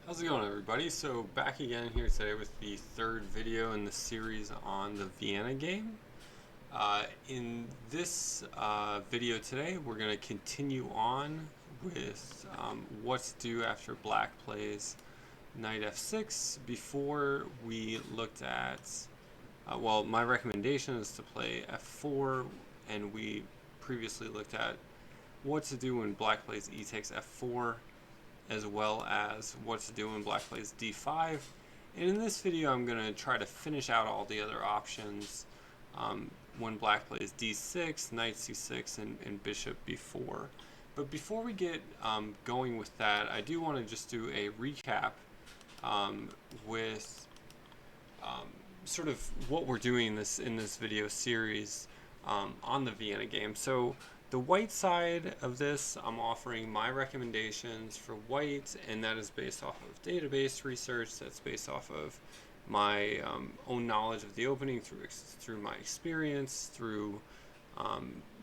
How's it going, everybody? So back again here today with the third video in the series on the Vienna game. In this video today, we're going to continue on with what to do after black plays knight f6. Before we looked at, well, my recommendation is to play f4, and we previously looked at what to do when black plays e takes f4, as well as what to do when black plays d5. And in this video, I'm going to try to finish out all the other options when black plays d6, knight c6, and bishop b4. But before we get going with that, I do want to just do a recap with sort of what we're doing in this video series on the Vienna game. So the white side of this, I'm offering my recommendations for white, and that is based off of database research. That's based off of my own knowledge of the opening through my experience, through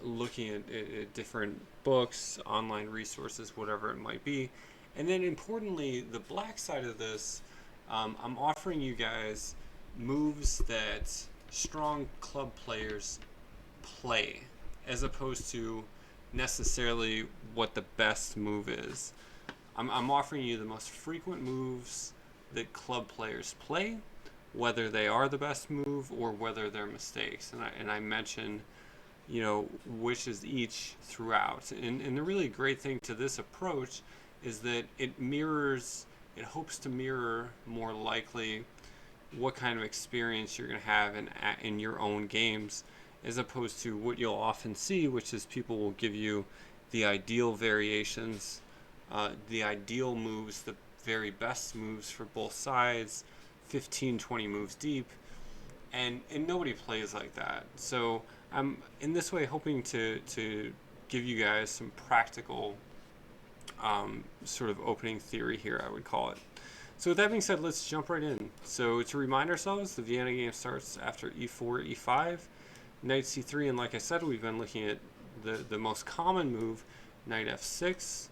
looking at different books, online resources, whatever it might be. And then importantly, the black side of this, I'm offering you guys moves that strong club players play, as opposed to necessarily what the best move is. I'm offering you the most frequent moves that club players play, whether they are the best move or whether they're mistakes. And I mention, which is each throughout. And the really great thing to this approach is that it hopes to mirror more likely what kind of experience you're going to have in your own games, as opposed to what you'll often see, which is people will give you the ideal variations, the ideal moves, the very best moves for both sides, 15, 20 moves deep, and nobody plays like that. So I'm in this way hoping to give you guys some practical sort of opening theory here, I would call it. So with that being said, let's jump right in. So to remind ourselves, the Vienna game starts after e4, e5, knight c3, and like I said, we've been looking at the most common move, knight f6.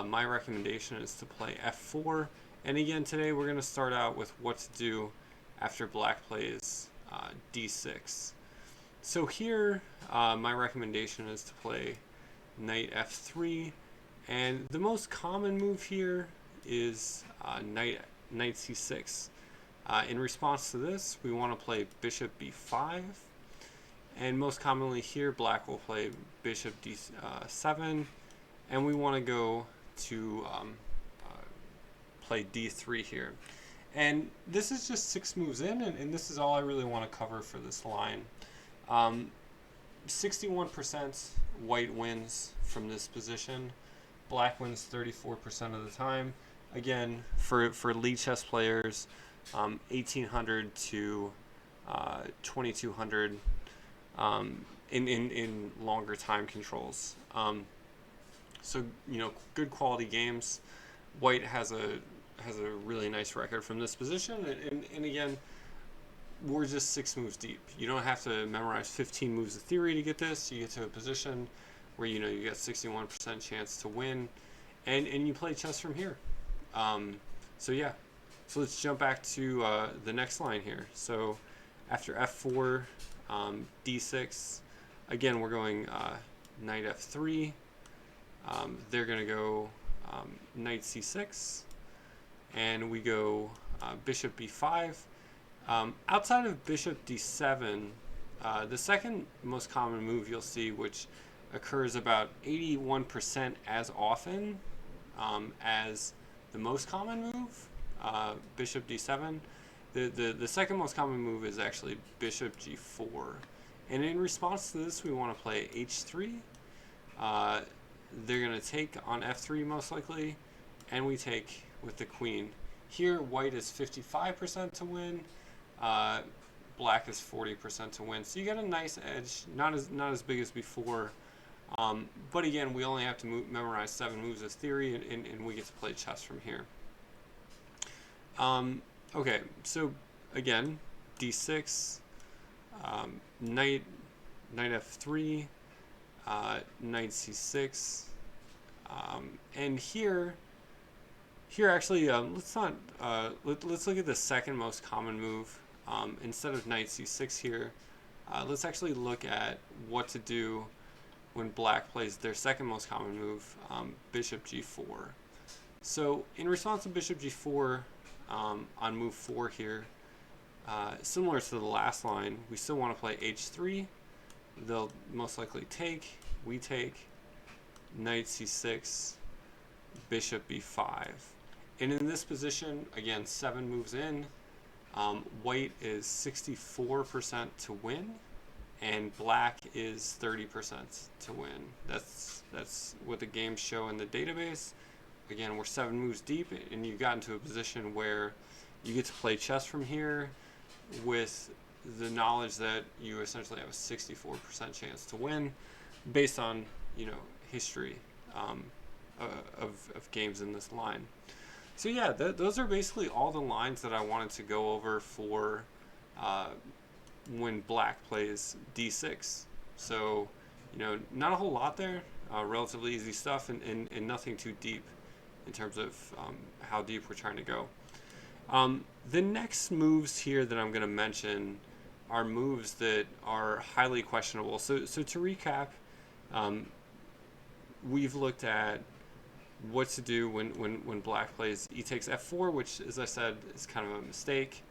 My recommendation is to play f4. And again, today we're going to start out with what to do after black plays d6. So here, my recommendation is to play knight f3. And the most common move here is knight c6. In response to this, we want to play bishop b5. And most commonly here, black will play bishop d7, and we want to go to play d3 here. And this is just 6 moves in, and this is all I really want to cover for this line. 61% white wins from this position. Black wins 34% of the time. Again, for lead chess players, 1800 to 2200. In longer time controls. So good quality games. White has a really nice record from this position, and again, we're just 6 moves deep. You don't have to memorize 15 moves of theory to get this. You get to a position where you got 61% chance to win, and you play chess from here. So yeah, so let's jump back to the next line here. So after f4, d6, again we're going knight f3. They're going to go knight c6, and we go bishop b5. Outside of bishop d7, the second most common move you'll see, which occurs about 81% as often as the most common move, bishop d7. The second most common move is actually bishop g4. And in response to this, we want to play h3. They're going to take on f3 most likely, and we take with the queen. Here, white is 55% to win. Black is 40% to win. So you get a nice edge, not as big as before. But again, we only have to memorize 7 moves of theory, and we get to play chess from here. Okay, so again, d6, knight f3, knight c6, and here Here, actually, let's not. Let's look at the second most common move. Instead of knight c6 here, let's actually look at what to do when black plays their second most common move, bishop g4. So in response to bishop g4 on move 4 here, similar to the last line, we still want to play h3. They'll most likely take. We take. Knight c6. Bishop b5. And in this position, again, 7 moves in, white is 64% to win, and black is 30% to win. That's what the games show in the database. Again, we're 7 moves deep, and you got into a position where you get to play chess from here with the knowledge that you essentially have a 64% chance to win, based on history of games in this line. So yeah, those are basically all the lines that I wanted to go over for when black plays d6. So not a whole lot there, relatively easy stuff, and nothing too deep in terms of how deep we're trying to go. The next moves here that I'm going to mention are moves that are highly questionable. So to recap, we've looked at what to do when black plays e takes f4, which, as I said, is kind of a mistake.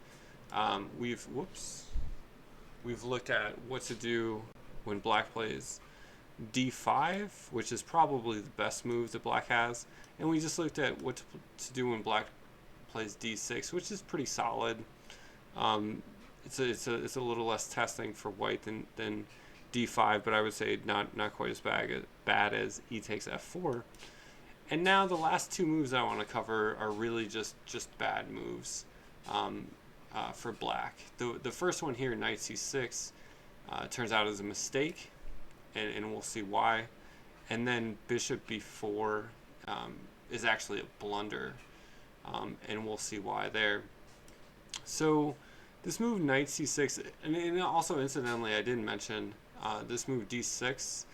We've looked at what to do when black plays d5, which is probably the best move that black has, and we just looked at what to do when black plays d6, which is pretty solid. It's a little less testing for white than d5, but I would say not quite as bad as e takes f4. And now the last 2 moves I want to cover are really just bad moves for black. The first one here, knight c6, turns out as a mistake, and we'll see why. And then bishop b4 is actually a blunder, and we'll see why there. So this move knight c6, and also incidentally I didn't mention this move d6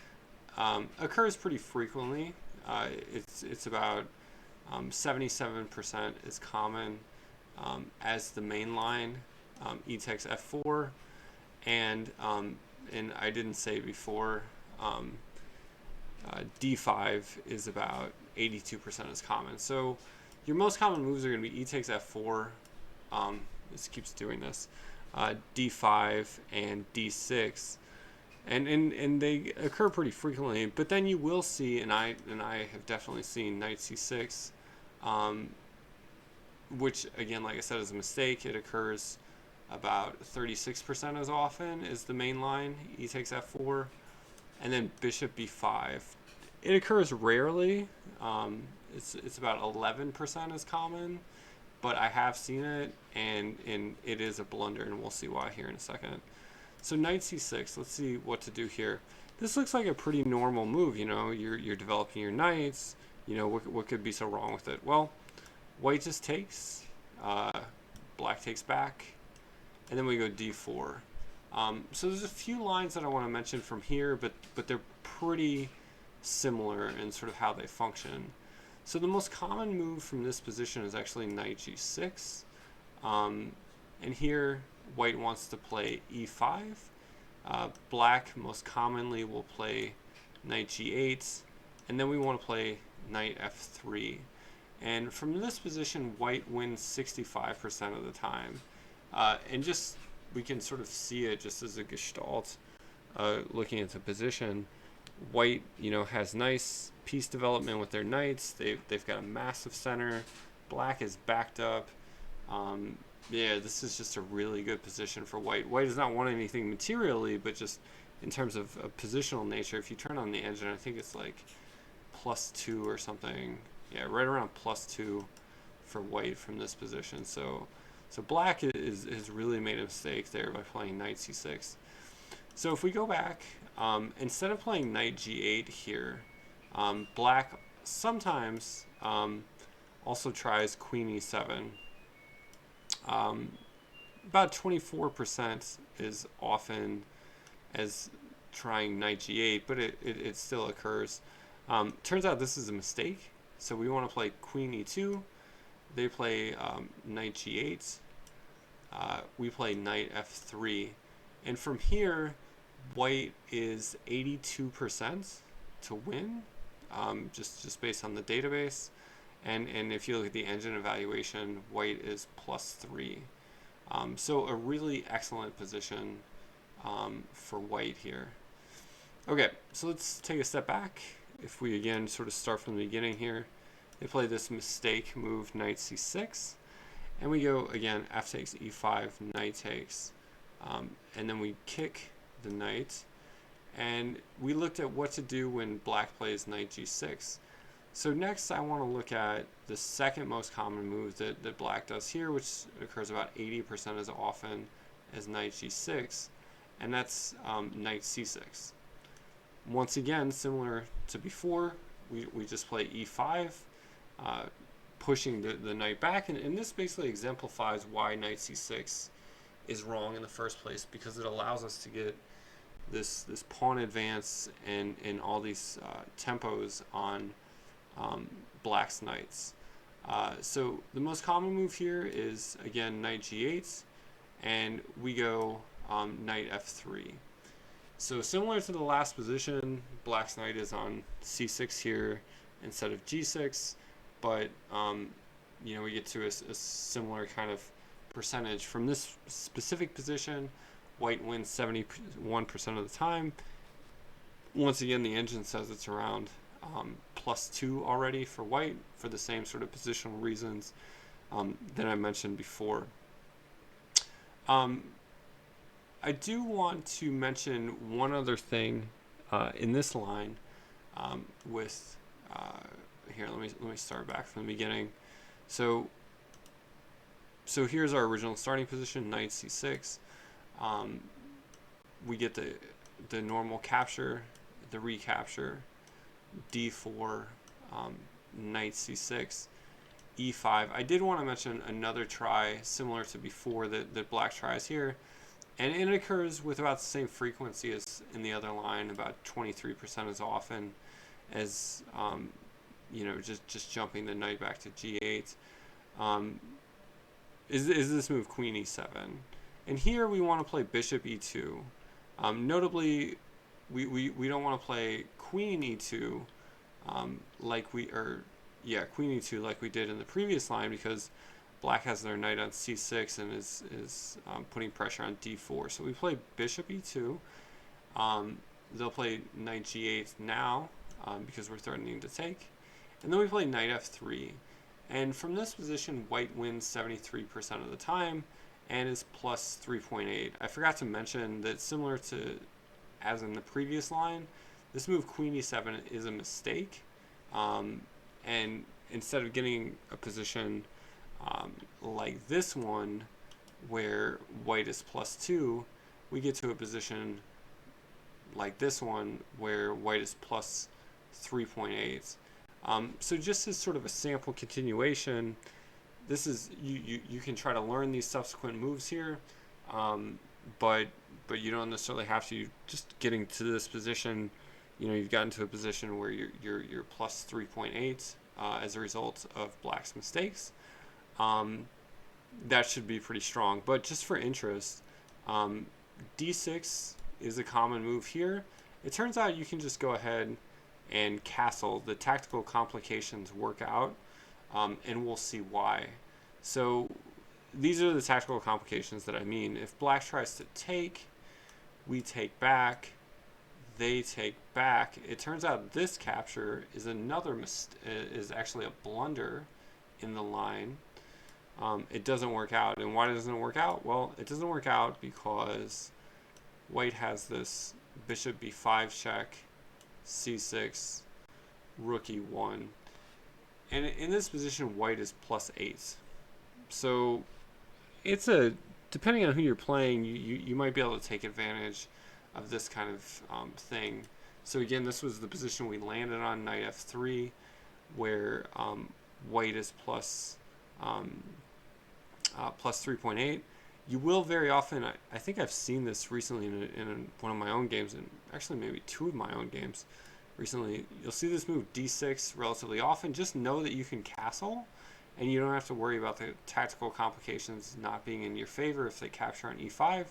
occurs pretty frequently. It's about 77% is common as the main line, e takes f4, and I didn't say before, d5 is about 82% as common. So your most common moves are going to be e takes f4. This keeps doing this. d5 and d6. And they occur pretty frequently, but then you will see, and I have definitely seen knight c6, which again, like I said, is a mistake. It occurs about 36% as often as the main line, e takes f4, and then bishop b5. It occurs rarely. It's about 11% as common, but I have seen it, and it is a blunder, and we'll see why here in a second. So knight c6, let's see what to do here. This looks like a pretty normal move, you're developing your knights, what could be so wrong with it? Well, white just takes, black takes back, and then we go d4. So there's a few lines that I want to mention from here, but they're pretty similar in sort of how they function. So the most common move from this position is actually knight g6, and here white wants to play e5. Black most commonly will play knight g8, and then we want to play knight f3. And from this position, white wins 65% of the time. And just, we can sort of see it just as a gestalt, looking at the position. White, has nice piece development with their knights. They've got a massive center. Black is backed up. Yeah, this is just a really good position for white. White does not want anything materially, but just in terms of positional nature, if you turn on the engine, I think it's like +2 or something. Yeah, right around +2 for white from this position. So black has really made a mistake there by playing knight c6. So if we go back, instead of playing knight g8 here, black sometimes also tries queen e7. About 24% is often as trying knight g8, but it still occurs. Turns out this is a mistake, so we want to play queen e2, they play knight g8. We play knight f3. And from here, white is 82% to win, just based on the database. And if you look at the engine evaluation, white is +3. So a really excellent position for white here. Okay, so let's take a step back. If we again sort of start from the beginning here, they play this mistake move, knight c6, and we go again f takes e5, knight takes, and then we kick the knight, and we looked at what to do when black plays knight g6. So next I want to look at the second most common move that black does here, which occurs about 80% as often as knight g6, and that's knight c6. Once again, similar to before, we just play e5, pushing the knight back, and this basically exemplifies why knight c6 is wrong in the first place, because it allows us to get this pawn advance and all these tempos on black's knights. So the most common move here is, again, knight g8, and we go knight f3. So similar to the last position, black's knight is on c6 here instead of g6, but we get to a similar kind of percentage. From this specific position, white wins 71% of the time. Once again, the engine says it's around +2 already for white, for the same sort of positional reasons that I mentioned before. I do want to mention one other thing in this line with here. Let me start back from the beginning. So here's our original starting position, knight c6. We get the normal capture, the recapture, d4, knight c6, e5. I did want to mention another try similar to before that black tries here, and it occurs with about the same frequency as in the other line, about 23% as often as just jumping the knight back to g8. Is this move queen e7, and here we want to play bishop e2. Notably, we don't want to play queen e2 queen e2 like we did in the previous line, because black has their knight on c6 and is putting pressure on d4. So we play bishop e2. They'll play knight g8 now because we're threatening to take, and then we play knight f3. And from this position, white wins 73% of the time and is +3.8. I forgot to mention that, similar to as in the previous line, this move queen e7 is a mistake, and instead of getting a position like this one where white is +2, we get to a position like this one where white is +3.8. So just as sort of a sample continuation, this is you can try to learn these subsequent moves here, but you don't necessarily have to. Just getting to this position, you've gotten to a position where you're +3.8 as a result of black's mistakes. That should be pretty strong. But just for interest, d6 is a common move here. It turns out you can just go ahead and castle. The tactical complications work out, and we'll see why. So these are the tactical complications that I mean. If black tries to take, we take back, they take back. It turns out this capture is is actually a blunder in the line. It doesn't work out. And why doesn't it work out? Well, it doesn't work out because white has this bishop b5 check, c6, rook e1. And in this position, white is +8. So it's depending on who you're playing, you might be able to take advantage of this kind of thing. So again, this was the position we landed on, knight f3, where white is +3.8. You will very often, I think I've seen this recently in one of my own games, and actually maybe two of my own games recently. You'll see this move d6 relatively often. Just know that you can castle, and you don't have to worry about the tactical complications not being in your favor if they capture on e5,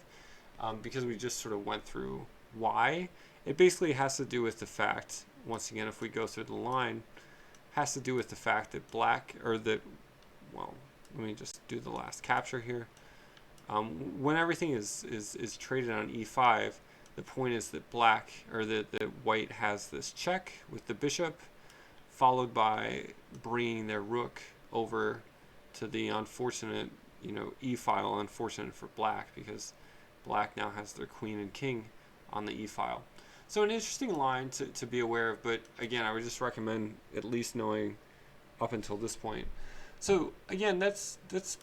because we just sort of went through why. It basically has to do with the fact, once again, if we go through the line, has to do with the fact that black, or that, well, let me just do the last capture here. When everything is traded on e5, the point is that black, or that white has this check with the bishop, followed by bringing their rook over to the unfortunate, e file. Unfortunate for black, because black now has their queen and king on the e file. So an interesting line to be aware of, but again, I would just recommend at least knowing up until this point. So again, that's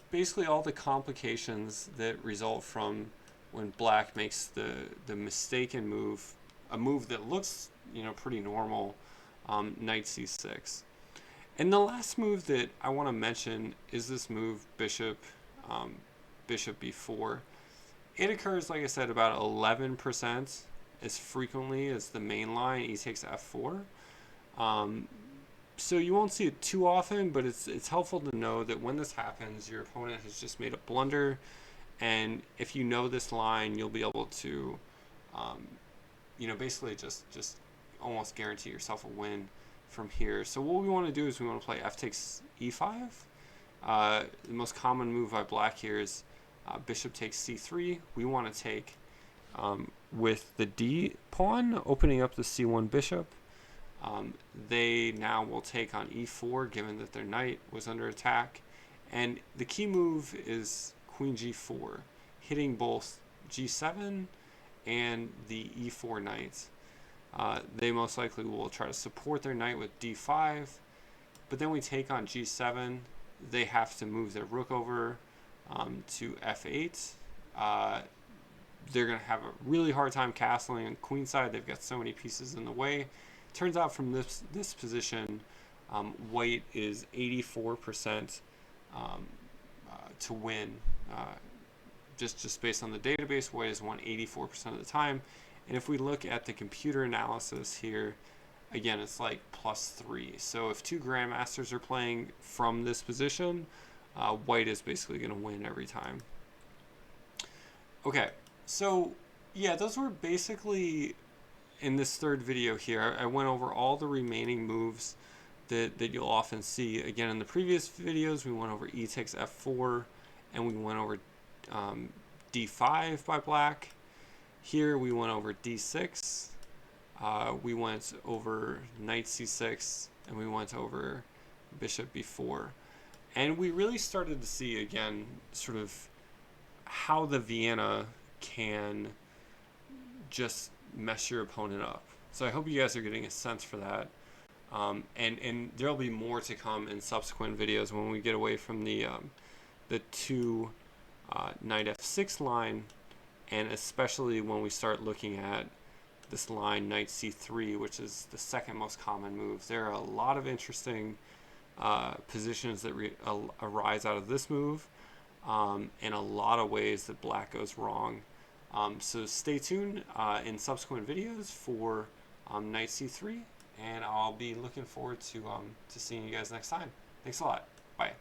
basically all the complications that result from when black makes the mistaken move, a move that looks pretty normal, knight c6. And the last move that I want to mention is this move bishop b4. It occurs, like I said, about 11% as frequently as the main line e takes f4. So you won't see it too often, but it's helpful to know that when this happens, your opponent has just made a blunder, and if you know this line, you'll be able to, basically just almost guarantee yourself a win from here. So what we want to do is we want to play f takes e5. The most common move by black here is bishop takes c3. We want to take with the d pawn, opening up the c1 bishop. They now will take on e4, given that their knight was under attack. And the key move is queen g4, hitting both g7 and the e4 knight. They most likely will try to support their knight with d5, but then we take on g7. They have to move their rook over to f8. They're going to have a really hard time castling on queenside. They've got so many pieces in the way. Turns out from this position, white is 84% to win. Just based on the database, white has won 84% of the time. And if we look at the computer analysis here, again, it's like +3. So if two grandmasters are playing from this position, white is basically going to win every time. Okay, so yeah, those were basically, in this third video here, I went over all the remaining moves that you'll often see. Again, in the previous videos, we went over e takes f4, and we went over d5 by black. Here we went over d6, we went over knight c6, and we went over bishop b4. And we really started to see, again, sort of how the Vienna can just mess your opponent up. So I hope you guys are getting a sense for that. And there'll be more to come in subsequent videos when we get away from the two knight f6 line, and especially when we start looking at this line knight c3, which is the second most common move. There are a lot of interesting positions that arise out of this move, and a lot of ways that black goes wrong. So stay tuned in subsequent videos for knight c3, and I'll be looking forward to seeing you guys next time. Thanks a lot. Bye.